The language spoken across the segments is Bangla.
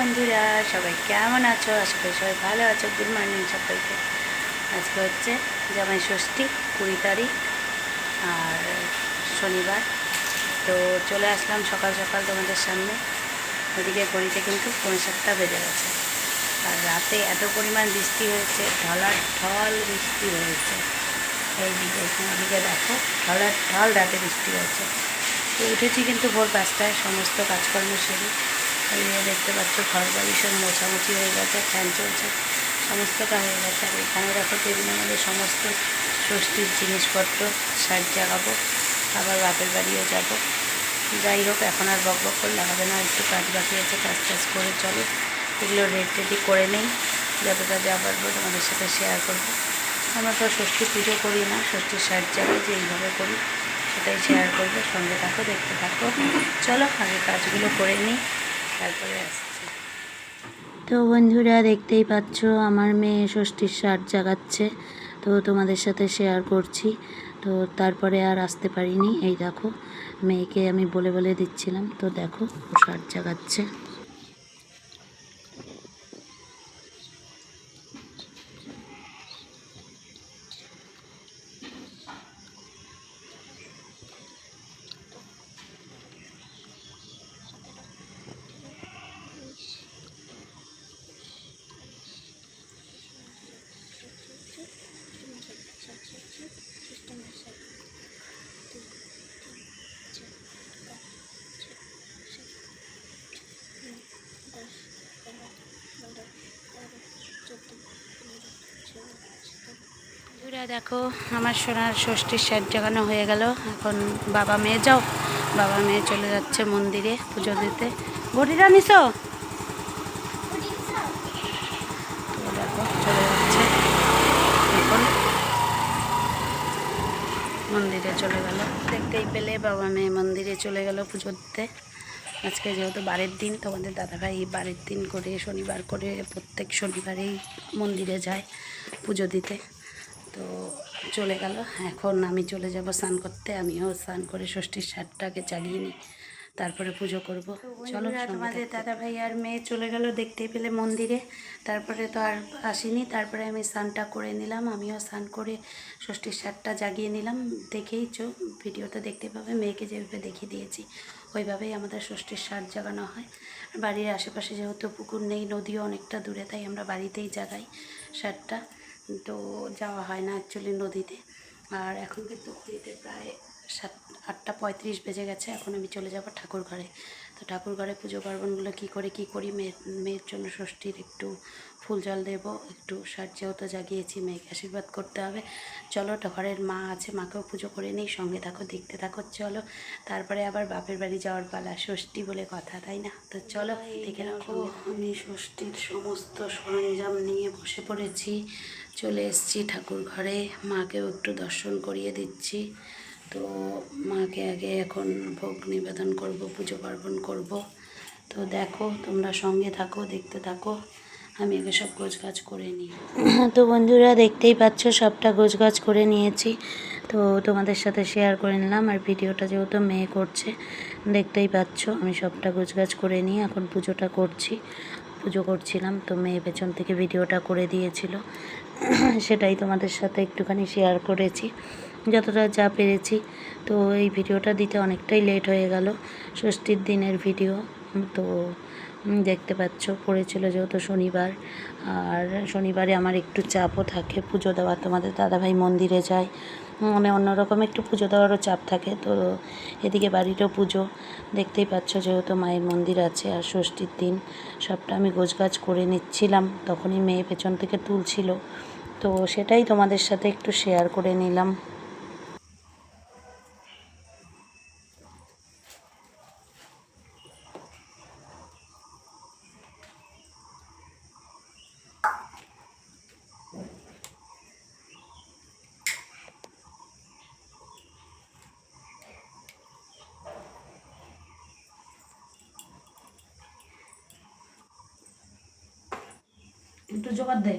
বন্ধুরা, সবাই কেমন আছো? আশা করি সবাই ভালো আছো। গুড মর্নিং সবাইকে। আজকে হচ্ছে জামাই ষষ্ঠী, 20 তারিখ আর শনিবার। তো চলে আসলাম সকাল সকাল তোমাদের সামনে। ওদিকে ঘড়িতে কিন্তু 7:45 বেজে গেছে। আর রাতে এত পরিমাণ বৃষ্টি হয়েছে, ঢল বৃষ্টি হয়েছে। এইদিকে ওদিকে দেখো, ঢল রাতে বৃষ্টি হয়েছে। তো উঠেছি কিন্তু ভোর 5টায়, সমস্ত কাজকর্ম সেরে। এই দেখতে পাচ্ছ ঘর বাড়ি সব মোছামুছি হয়ে গেছে, ফ্যান চলছে, সমস্তটা হয়ে গেছে। আর এখানে দেখো টেবিলের মধ্যে সমস্ত ষষ্ঠীর জিনিসপত্র সাজ জাগাবো, আবার বাপের বাড়িও যাব। যাই হোক, এখন আর বক বক করলে হবে না, একটু কাজ বাকি আছে, কাজ টাজ করে চলো এগুলো রেডি করে নেই। যতটা যা পারবো তোমাদের সাথে শেয়ার করবো। আমরা তো ষষ্ঠী পুজো করি না, ষষ্ঠীর সাজ জাগাই যে এইভাবে করি সেটাই শেয়ার করবো। সঙ্গে থাকো, দেখতে থাকো। চলো আগে কাজগুলো করে নিই, তারপরে আসছি। তো বন্ধুরা, দেখতেই পাচ্ছ আমার মেয়ে ষষ্ঠীর সাজ জাগাচ্ছে, তো তোমাদের সাথে শেয়ার করছি। তো তারপরে আর আসতে পারিনি। এই দেখো, মেয়েকে আমি বলে বলে দিচ্ছিলাম, তো দেখো ও সাজ জাগাচ্ছে। বন্ধুরা দেখো, আমার সোনার ষষ্ঠীর সাজ জাগানো হয়ে গেল। এখন বাবা মেয়ে বাবা মেয়ে চলে যাচ্ছে মন্দিরে পুজো দিতে। ঘটিটা নিছো? তো দেখো চলে যাচ্ছে, এখন মন্দিরে চলে গেল। দেখতেই পেলে বাবা মেয়ে মন্দিরে চলে গেল পুজো দিতে। আজকে যেহেতু বারের দিন, তোমাদের দাদাভাই বারের দিন করে শনিবার করে প্রত্যেক শনিবারেই মন্দিরে যায় পুজো দিতে। তো চলে গেল। এখন আমি চলে যাব স্নান করতে। আমিও স্নান করে ষষ্ঠীর সাজটাকে চালিয়ে নিই, তারপরে পুজো করব। চলো, তোমাদের দাদাভাই আর মেয়ে চলে গেল দেখতেই পেলে মন্দিরে। তারপরে তো আর আসিনি। তারপরে আমি স্নানটা করে নিলাম, আমিও স্নান করে ষষ্ঠীর সাজটা জাগিয়ে নিলাম। দেখেইছো, ভিডিওটা দেখতে পাবে, মেয়েকে যেভাবে দেখিয়ে দিয়েছি ওইভাবেই আমাদের ষষ্ঠীর সাজ জাগানো হয়। বাড়ির আশেপাশে যেহেতু পুকুর নেই, নদীও অনেকটা দূরে, তাই আমরা বাড়িতেই জাগাই সাজটা। তো যাওয়া হয় না অ্যাকচুয়ালি নদীতে। আর এখন কিন্তু ঘড়িতে প্রায় 8:35 বেজে গেছে। এখন আমি চলে যাব ঠাকুর ঘরে। তো ঠাকুর ঘরে পুজো পার্বণগুলো কী করি মেয়ের জন্য ষষ্ঠীর একটু ফুল জল দেবো, একটু সাজ যেহেতু জাগিয়েছি, মেয়েকে আশীর্বাদ করতে হবে। চলো, ঘরের মা আছে, মাকেও পুজো করে নিই। সঙ্গে থাকো, দেখতে থাকো। চলো, তারপরে আবার বাপের বাড়ি যাওয়ার পালা, ষষ্ঠী বলে কথা, তাই না? তো চলো দেখে রাখো। আমি ষষ্ঠীর সমস্ত সরঞ্জাম নিয়ে বসে পড়েছি, চলে এসেছি ঠাকুর ঘরে। মাকেও একটু দর্শন করিয়ে দিচ্ছি। তো মাকে আগে এখন ভোগ নিবেদন করব, পুজো পার্বণ করব। তো দেখো, তোমরা সঙ্গে থাকো, দেখতে থাকো। আমি আগে সব গোছগাছ করে নিই। তো বন্ধুরা, দেখতেই পাচ্ছ সবটা গোছগাছ করে নিয়েছি। তো তোমাদের সাথে শেয়ার করে নিলাম। আর ভিডিওটা যেহেতু মেয়ে করছে, দেখতেই পাচ্ছ আমি সবটা গোছগাছ করে নিয়ে এখন পুজোটা পুজো করছিলাম। তো মেয়ে পেছন থেকে ভিডিওটা করে দিয়েছিল, সেটাই তোমাদের সাথে একটুখানি শেয়ার করেছি, যতটা যা পেরেছি। তো এই ভিডিওটা দিতে অনেকটাই লেট হয়ে গেল, ষষ্ঠীর দিনের ভিডিও। তো দেখতে পাচ্ছ, পড়েছিল যেহেতু শনিবার, আর শনিবারে আমার একটু চাপও থাকে পুজো দেওয়া। তোমাদের দাদাভাই মন্দিরে যায়, মানে অন্যরকম একটু পুজো দেওয়ারও চাপ থাকে। তো এদিকে বাড়িরও পুজো, দেখতেই পাচ্ছ, যেহেতু মায়ের মন্দির আছে আর ষষ্ঠীর দিন সবটা আমি গোছগাছ করে নিচ্ছিলাম, তখনই মেয়ে পেছন থেকে তুলছিল। তো সেটাই তোমাদের সাথে একটু শেয়ার করে নিলাম। একটু জোগাড় দে।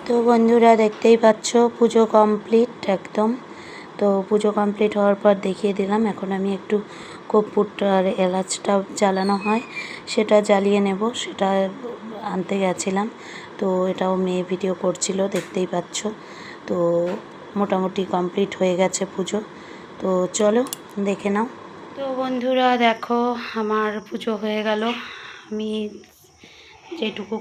তো বন্ধুরা দেখতেই পাচ্ছ পুজো কমপ্লিট একদম। তো পুজো কমপ্লিট হওয়ার পর দেখিয়ে দিলাম। এখন আমি একটু কর্পূরটা আর এলাচটা জ্বালানো হয় সেটা জ্বালিয়ে নেব, সেটা আনতে গেছিলাম। তো এটাও মেয়ে ভিডিও করছিল, দেখতেই পাচ্ছ। তো মোটামুটি কমপ্লিট হয়ে গেছে পুজো। তো চলো দেখে নাও। তো বন্ধুরা দেখো আমার পুজো হয়ে গেল। আমি যেটুকু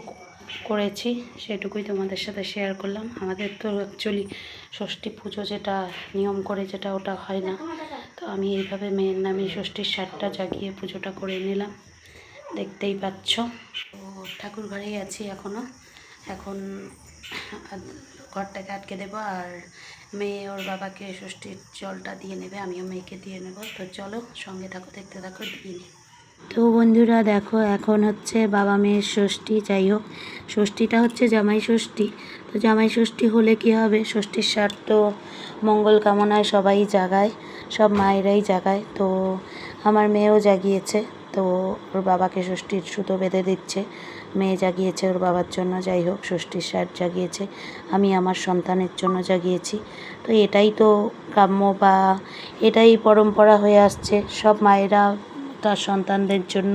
করেছি সেটুকুই তোমাদের সাথে শেয়ার করলাম। আমাদের তো অ্যাকচুয়ালি ষষ্ঠী পুজো যেটা নিয়ম করে যেটা ওটা হয় না। তো আমি এইভাবে মেয়ের নামে ষষ্ঠীর সাতটা জাগিয়ে পুজোটা করে নিলাম, দেখতেই পাচ্ছ। তো ঠাকুর ঘরেই আছি এখনও। এখন ঘরটাকে আটকে দেবো আর মেয়ে ওর বাবাকে ষষ্ঠীর জলটা দিয়ে নেবে, আমিও মেয়েকে দিয়ে নেব। তো চলো সঙ্গে থাকো, দেখতে থাকো, দিয়ে নিই। তো বন্ধুরা দেখো এখন হচ্ছে বাবা মেয়ের ষষ্ঠী। যাই হোক, ষষ্ঠীটা হচ্ছে জামাই ষষ্ঠী। তো জামাই ষষ্ঠী হলে কি হবে, ষষ্ঠীর সাত তো মঙ্গল কামনায় সবাই জাগায়, সব মায়েরাই জাগায়। তো আমার মেয়েও জাগিয়েছে, তো ওর বাবাকে ষষ্ঠীর সুতো বেঁধে দিচ্ছে। মেয়ে জাগিয়েছে ওর বাবার জন্য, যাই হোক ষষ্ঠীর সাত জাগিয়েছে, আমি আমার সন্তানের জন্য জাগিয়েছি। তো এটাই তো কাম্য বা এটাই পরম্পরা হয়ে আসছে, সব মায়েরা তার সন্তানদের জন্য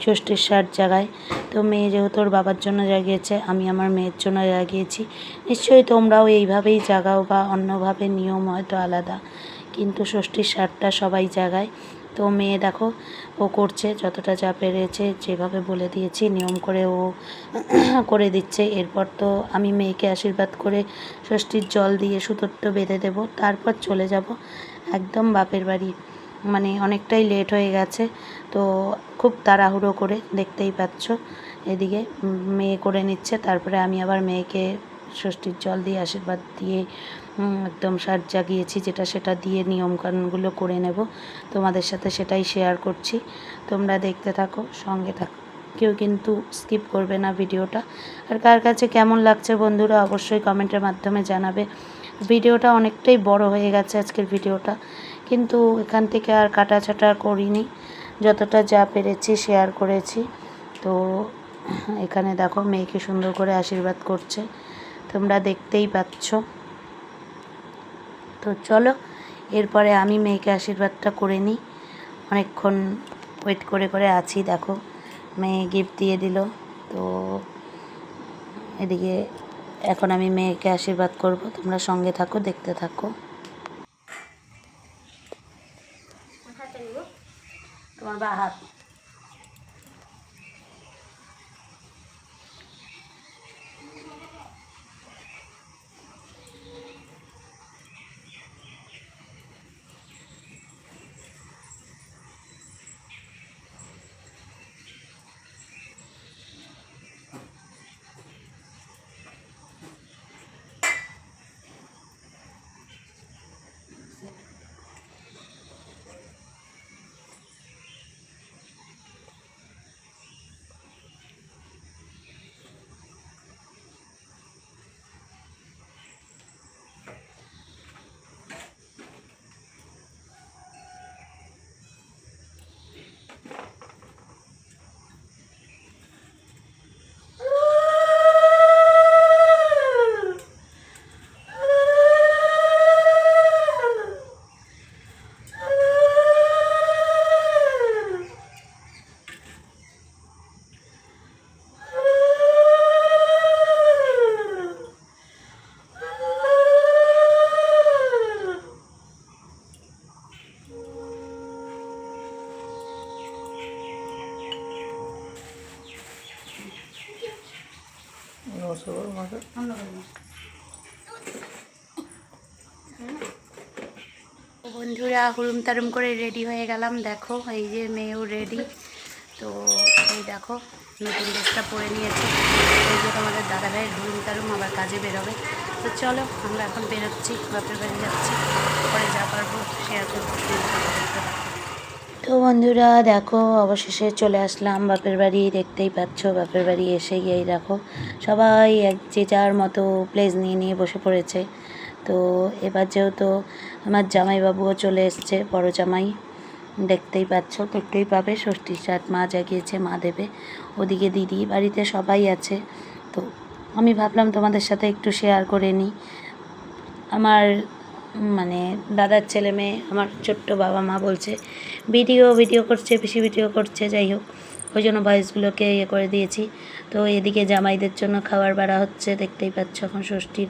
ষষ্ঠীর সাত জাগায়। তো মেয়ে যেহেতু ওর বাবার জন্য জাগিয়েছে, আমি আমার মেয়ের জন্য জাগিয়েছি। নিশ্চয়ই তোমরাও এইভাবেই জাগাও বা অন্যভাবে নিয়ম হয়তো আলাদা, কিন্তু ষষ্ঠীর সাতটা সবাই জাগায়। তো মেয়ে দেখো ও করছে যতটা যা পেরেছে, যেভাবে বলে দিয়েছি নিয়ম করে ও করে দিচ্ছে। এরপর তো আমি মেয়েকে আশীর্বাদ করে ষষ্ঠীর জল দিয়ে সুতোটা বেঁধে দেবো, তারপর চলে যাব একদম বাপের বাড়ি। মানে অনেকটাই লেট হয়ে গেছে, তো খুব তাড়াহুড়ো করে, দেখতেই পাচ্ছ এদিকে মেয়ে করে নিচ্ছে। তারপরে আমি আবার মেয়েকে ষষ্ঠীর জল দিয়ে আশীর্বাদ দিয়ে একদম সাত জাগিয়েছি যেটা, সেটা দিয়ে নিয়মকানুনগুলো করে নেব। তোমাদের সাথে সেটাই শেয়ার করছি, তোমরা দেখতে থাকো, সঙ্গে থাকো, কেউ কিন্তু স্কিপ করবে না ভিডিওটা। আর কার কাছে কেমন লাগছে বন্ধুরা অবশ্যই কমেন্টের মাধ্যমে জানাবে। ভিডিওটা অনেকটাই বড় হয়ে গেছে আজকের ভিডিওটা, কিন্তু এখান থেকে আর কাটাছাটা করিনি, যতটা যা পেরেছি শেয়ার করেছি। তো এখানে দেখো মেয়েকে সুন্দর করে আশীর্বাদ করছে, তোমরা দেখতেই পাচ্ছ। তো চলো এরপরে আমি মেয়েকে আশীর্বাদটা করে নিই। অনেকক্ষণ ওয়েট করে করে আছি, দেখো মেয়ে গিফট দিয়ে দিল। তো এদিকে এখন আমি মেয়েকে আশীর্বাদ করব, তোমরা সঙ্গে থাকো, দেখতে থাকো। তোমার বা হাত বন্ধুরা হুড়ুম তারুম করে রেডি হয়ে গেলাম, দেখো এই যে মেয়েও রেডি। তো এই দেখো নতুন ড্রেসটা পরে নিয়েছে, এই যে তোমাদের দাদাভাইয়ের হুড়ুম তারুম আবার কাজে বেরোবে। তো চলো আমরা এখন বেরোচ্ছি, বাপের বাড়ি যাচ্ছি, পরে যা পারবো শেয়ার করবো। তো বন্ধুরা দেখো অবশেষে চলে আসলাম বাপের বাড়ি, দেখতেই পাচ্ছ বাপের বাড়ি এসে গিয়েই দেখো সবাই যে যার মতো প্লেস নিয়ে নিয়ে বসে পড়েছে। তো এবার যেহেতু আমার জামাইবাবুও চলে এসছে, বড় জামাই, দেখতেই পাবে, ষষ্ঠীর রাত মা জাগিয়েছে, মা দেবে। ওদিকে দিদি বাড়িতে সবাই আছে। তো আমি ভাবলাম তোমাদের সাথে একটু শেয়ার করে নিই। আমার মানে দাদার ছেলে মেয়ে, আমার ছোট্ট বাবা মা বলছে ভিডিও করছে, বেশি ভিডিও করছে, যাই হোক ওই জন্য ভয়েসগুলোকে ইয়ে করে দিয়েছি। তো এদিকে জামাইদের জন্য খাবার বাড়া হচ্ছে, দেখতেই পাচ্ছ। এখন ষষ্ঠীর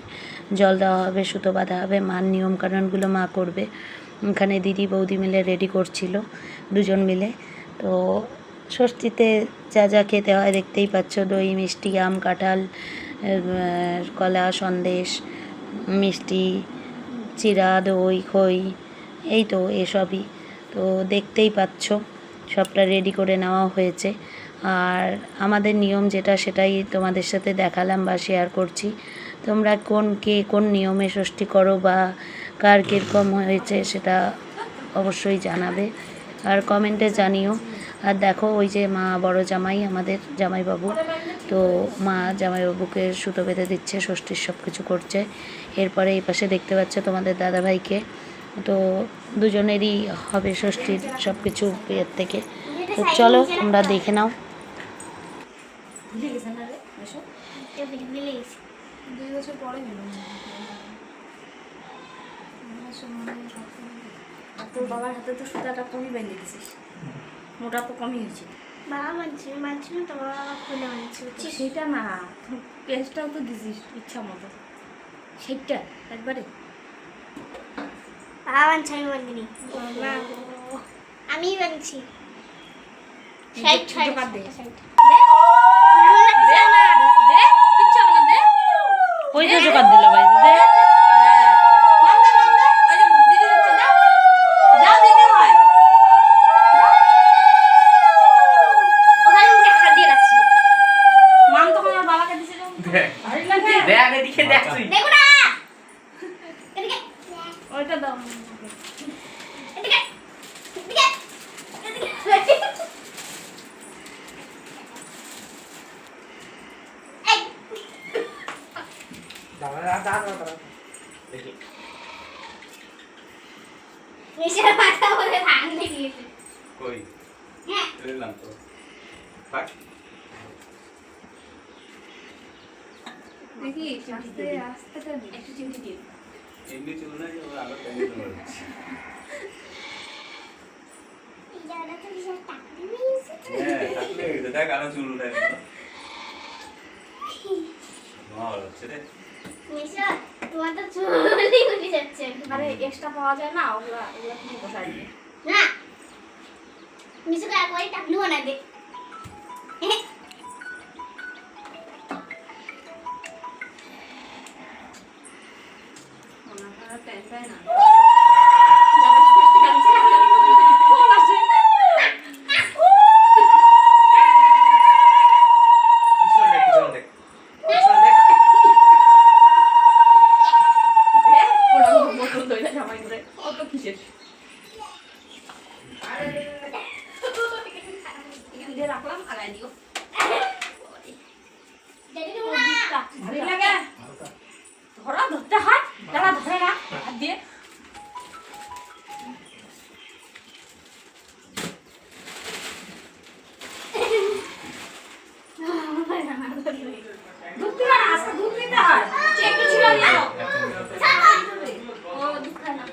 জল দেওয়া হবে, সুতো বাঁধা হবে, মার নিয়মকানুনগুলো মা করবে। ওখানে দিদি বৌদি মিলে রেডি করছিল, দুজন মিলে। তো ষষ্ঠীতে যা যা খেতে হয় দেখতেই পাচ্ছ, দই মিষ্টি, আম কাঁঠাল, কলা সন্দেশ, মিষ্টি, চিড়া, দই, খই, এই তো এসবই। তো দেখতেই পাচ্ছ সবটা রেডি করে নেওয়া হয়েছে। আর আমাদের নিয়ম যেটা সেটাই তোমাদের সাথে দেখালাম বা শেয়ার করছি। তোমরা কোন নিয়মে ষষ্ঠী করো বা কার কীরকম হয়েছে সেটা অবশ্যই জানাবে আর কমেন্টে জানিও। আর দেখো ওই যে মা বড় জামাই, আমাদের জামাইবাবু, তো মা জামাইবাবুকে সুতো বেঁধে দিচ্ছে, ষষ্ঠীর সব কিছু করছে। এরপরে এই পাশে দেখতে পাচ্ছ তোমাদের দাদাভাইকে, তো দুজনেরই হবে ষষ্ঠীর সব কিছু বিয়ের থেকে। তো চলো তোমরা দেখে নাও। তোর বাবার হাতে তো সুতাটা কমই বেঁধে দিছিস, মোটা তো কমই হয়েছে। বাবা মানছি না, তো বাবা খুলে মানছি। সেটা না, পেস্টটাও তো দিছিস ইচ্ছা মতো, সেইটা একবারে বাবা মানছি, আমি মানিনি। আমি মানছি। ওই যে জোগাড় দিল ভাই, ওইটা দাও। মিশের মাথা বলে ভাঙতে গিয়েছে। কই হ্যাঁ এলাম তো থাক দেখি আস্তে আস্তে একটু চিমটি দিই। এমনি চলে না, ওর আলো টেনে চলে যাচ্ছে। এই জায়গাটা তো বিশাল টাকলি হয়েছে। হ্যাঁ থাকলে দেখ আরো চুল উঠে গেল। ভালো হচ্ছে রে মিশা, তোমার তো চুলই উঠে যাচ্ছে। আরে এক্সট্রা পাওয়া যায় না, ওগুলা তুমি বসাই দিবে না মিশুকে একবারই টাকলু বানাই দে। ওনারা টেনশন না। রাখলাম আগাই দিও। ভারী লাগে, ধরা ধরতে হয়, দাঁড়া ধরে রাখ হাত দিয়ে। দুধ দিবা না, আজকে দুধ দিতে হয়। একটু ছিল দিও। ও দুধ খায় না।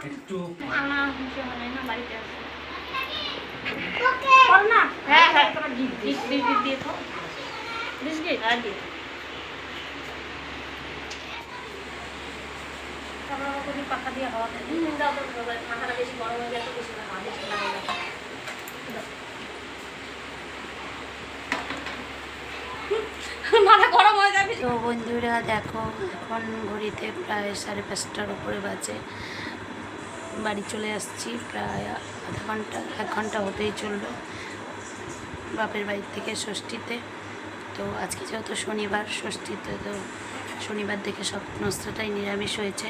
একটু আমার হিসেবে হয় না, বাড়িতে আছে। ওকে বল না। হ্যাঁ হ্যাঁ, তোমার বিস্কিট দিয়ে তো। বিস্কিট আর দিয়ে। তারপর তুমি পাখা দিয়ে হাওয়া দেন। দাও তো, মাথাটা বেশি গরম হয়ে যায় তো, বেশি না, বেশি না হয়ে যায়। মাথা গরম হয়ে যাবে। তো বন্ধুরা দেখো, এখন ঘড়িতে প্রায় 5:30টার উপরে বাজে। বাড়ি চলে আসছি প্রায় আধা ঘন্টা 1 ঘন্টা হতেই চললো বাপের বাড়ির থেকে ষষ্ঠীতে। তো আজকে যেহেতু শনিবার, ষষ্ঠীতে তো শনিবার দেখে সমস্তটাই নিরামিষ হয়েছে।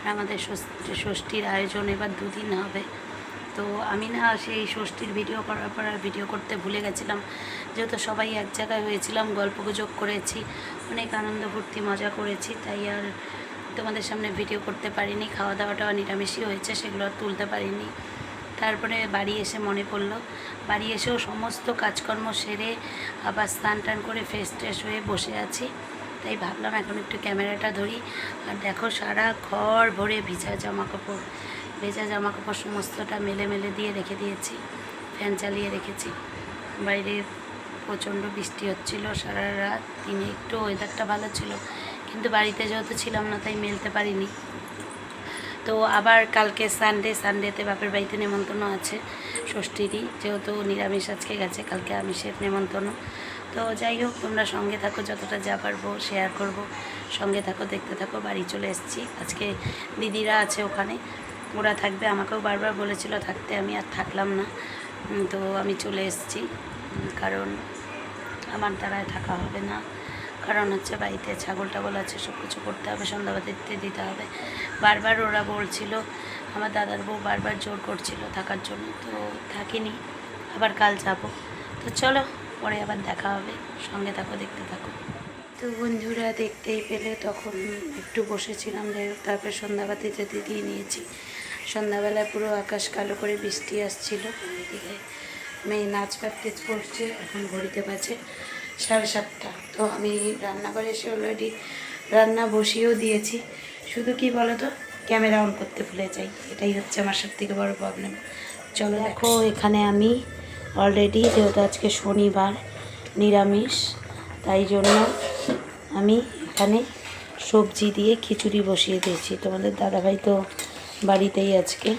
আর আমাদের ষষ্ঠীর আয়োজন এবার 2 দিন হবে। তো আমি না সেই ষষ্ঠীর ভিডিও করার পর আর ভিডিও করতে ভুলে গেছিলাম, যেহেতু সবাই এক জায়গায় হয়েছিলাম, গল্পগুজব করেছি, অনেক আনন্দ ফুর্তি মজা করেছি, তাই আর তোমাদের সামনে ভিডিও করতে পারিনি। খাওয়া দাওয়াটাও নিরামিষই হয়েছে, সেগুলো আর তুলতে পারিনি। তারপরে বাড়ি এসে মনে পড়লো, বাড়ি এসেও সমস্ত কাজকর্ম সেরে আবার স্নান টান করে ফ্রেশ ট্রেশ হয়ে বসে আছি। তাই ভাবলাম এখন একটু ক্যামেরাটা ধরি। আর দেখো, সারা ঘর ভরে ভেজা জামাকাপড় সমস্তটা মেলে দিয়ে রেখে দিয়েছি, ফ্যান চালিয়ে রেখেছি। বাইরে প্রচণ্ড বৃষ্টি হচ্ছিল সারা রাত। দিনে একটু ওয়েদারটা ভালো ছিল, কিন্তু বাড়িতে যেহেতু ছিলাম না তাই মেলতে পারিনি। তো আবার কালকে সানডেতে বাপের বাড়িতে নেমন্তন্ন আছে ষষ্ঠীরই, যেহেতু নিরামিষ আজকে গেছে, কালকে আমিষের নেমন্তন্ন। তো যাই হোক, তোমরা সঙ্গে থাকো, যতটা যা পারবো শেয়ার করব, সঙ্গে থাকো, দেখতে থাকো। বাড়ি চলে এসেছি, আজকে দিদিরা আছে ওখানে, ওরা থাকবে। আমাকেও বারবার বলেছিল থাকতে, আমি আর থাকলাম না। তো আমি চলে এসেছি, কারণ আমার দ্বারায় থাকা হবে না। কারণ হচ্ছে বাড়িতে ছাগল টাগল আছে, সব কিছু করতে হবে, সন্ধ্যাবাতি দিতে হবে। বারবার ওরা বলছিল, আমার দাদার বউ বারবার জোর করছিল থাকার জন্য, তো থাকিনি। আবার কাল যাব। তো চলো, পরে আবার দেখা হবে, সঙ্গে থাকো, দেখতে থাকো। তো বন্ধুরা দেখতেই পেলে, তখন একটু বসেছিলাম, যাই হোক তারপরে সন্ধ্যাবাতিতে দিয়ে নিয়েছি। সন্ধ্যাবেলায় পুরো আকাশ কালো করে বৃষ্টি আসছিল, এদিকে মেয়ে নাচ প্র্যাকটিস করছে। এখন ঘড়িতে বাজে 7:30। তো আমি রান্নাঘরে এসে অলরেডি রান্না বসিয়েও দিয়েছি। শুধু কি বলো তো, ক্যামেরা অন করতে ভুলে যাই, এটাই হচ্ছে আমার সবথেকে বড় প্রবলেম। চলো দেখো, এখানে আমি অলরেডি, যেহেতু আজকে শনিবার নিরামিষ, তাই জন্য আমি এখানে সবজি দিয়ে খিচুড়ি বসিয়ে দিয়েছি। তোমাদের দাদাভাই তো বাড়িতেই আজকে,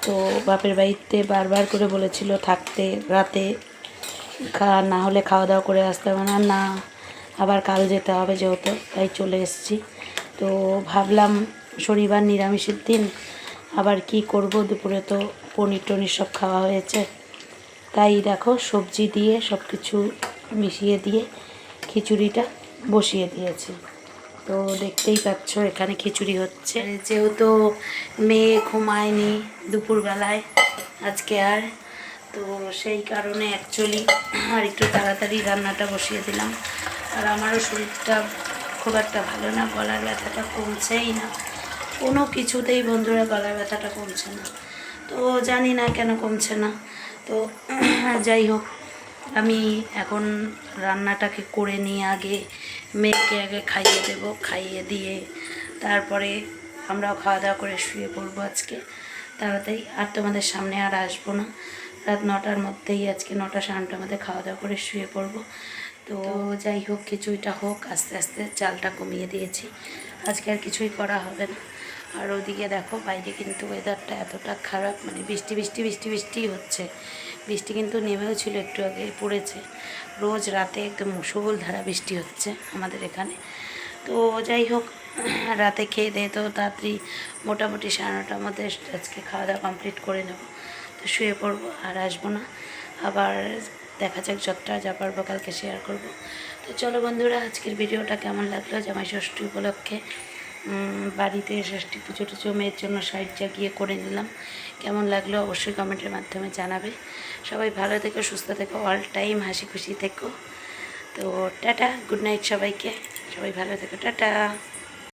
তো বাপের বাড়িতে বারবার করে বলেছিল থাকতে, রাতে না হলে খাওয়া দাওয়া করে আসতে হবে না, আবার কাল যেতে হবে যেহেতু, তাই চলে এসেছি। তো ভাবলাম শনিবার নিরামিষের দিন আবার কি করব, দুপুরে তো পনির টনির সব খাওয়া হয়েছে, তাই দেখো সবজি দিয়ে সব কিছু মিশিয়ে দিয়ে খিচুড়িটা বসিয়ে দিয়েছি। তো দেখতেই পাচ্ছ এখানে খিচুড়ি হচ্ছে। যেহেতু মেয়ে ঘুমায়নি দুপুরবেলায় আজকে আর, তো সেই কারণে অ্যাকচুয়ালি আর একটু তাড়াতাড়ি রান্নাটা বসিয়ে দিলাম। আর আমারও শরীরটা খুব একটা ভালো না, গলার ব্যথাটা কমছেই না, কোনো কিছুতেই বন্ধুরা গলার ব্যথাটা কমছে না। তো জানি না কেন কমছে না। তো যাই হোক, আমি এখন রান্নাটাকে করে নিয়ে আগে মেয়েকে আগে খাইয়ে দেব, খাইয়ে দিয়ে তারপরে আমরাও খাওয়া দাওয়া করে শুয়ে পড়বো আজকে তাড়াতাড়ি। আর তোমাদের সামনে আর আসবো না, রাত 9টার মধ্যেই আজকে 9টা 9:30টার মধ্যে খাওয়া দাওয়া করে শুয়ে পড়বো। তো যাই হোক, খিচুড়িটা হোক, আস্তে আস্তে চালটা কমিয়ে দিয়েছি, আজকে আর কিছুই করা হবে না। আর ওদিকে দেখো বাইরে কিন্তু ওয়েদারটা এতটা খারাপ, মানে বৃষ্টি হচ্ছে। বৃষ্টি কিন্তু নেমেও ছিল, একটু আগে পড়েছে। রোজ রাতে একদম মুষলধারা বৃষ্টি হচ্ছে আমাদের এখানে। তো যাই হোক, রাতে খেয়ে দিয়ে তো তাড়াতাড়ি মোটামুটি 9:30টার মধ্যে আজকে খাওয়া দাওয়া কমপ্লিট করে নেব, তো শুয়ে পড়বো, আর আসবো না। আবার দেখা যাক, যতটা যা পারবো কালকে শেয়ার করব। তো চলো বন্ধুরা, আজকের ভিডিওটা কেমন লাগলো, জামাই ষষ্ঠী উপলক্ষে বাড়িতে ষষ্ঠী পুজো টুজো মেয়ের জন্য সাইড জাগিয়ে করে নিলাম, কেমন লাগলো অবশ্যই কমেন্টের মাধ্যমে জানাবে। সবাই ভালো থেকো, সুস্থ থেকো, অল টাইম হাসি খুশি থেকো। তো টাটা, গুড নাইট সবাইকে, সবাই ভালো থেকো, টাটা।